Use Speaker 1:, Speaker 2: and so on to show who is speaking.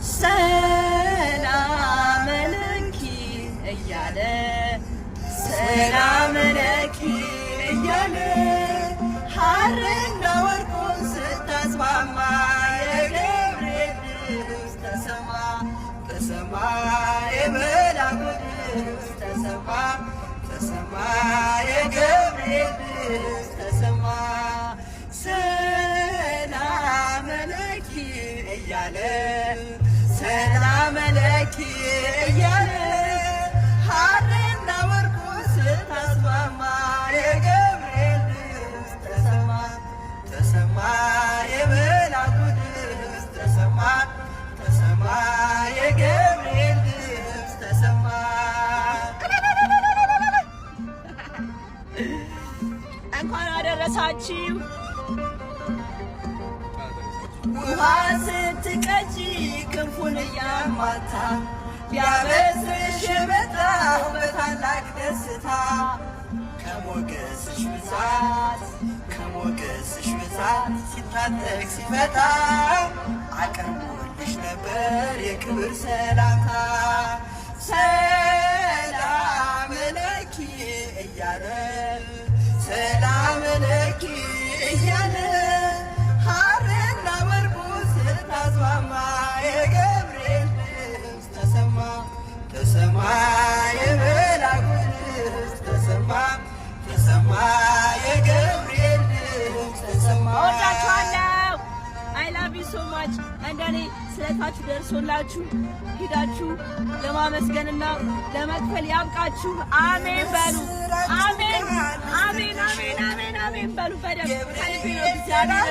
Speaker 1: ሰላም ለኪ እያለ ሰላም ለኪ እያለ ሐርና ወርቁን ስታስማማ የገብርኤል ድምፅ ተሰማ ተሰማ የመላኩ ድምፅ ተሰማ ተሰማ የገብርኤል ድምፅ ተሰማ ሰላም ለኪ እያለ ሰላም ለኪ እያለ ሐርና ወርቁን ስታስማማ የገብርኤል ድምፅ ተሰማ ተሰማ የመላኩ ድምፅ ተሰማ ተሰማ የገብርኤል ድምፅ ተሰማ። እንኳን አደረሳችሁ። ውሃ ስትቀጂ ክንፉን እያማታ ሊያበስርሽ የመጣው በታላቅ ደስታ ከሞገስሽ ብዛት ሲታጠቅ ሲፈታ አቅርቦልሽ ነበር የክብር ሰላምታ ሰላም ለኪ እያለ ሰላም ለኪ እያለ ሐርና ወርቁን ስታስማማ የገብርኤል ድምፅ ተሰማ ተሰማ የመላኩ ድምፅ ተሰማ ተሰማ የገብርኤል ድምፅ ተሰማ። እወዳችኋለሁ። አይ ላቭ ዩ ሶ ማች። እንደኔ ስለታችሁ ደርሶላችሁ ሂዳችሁ ለማመስገንና ለመክፈል ያብቃችሁ። አሜን በሉ። አሜን አሜን አሜን አሜን አሜን በሉ። በደምብ ከልቤ ነው እግዚአብሔር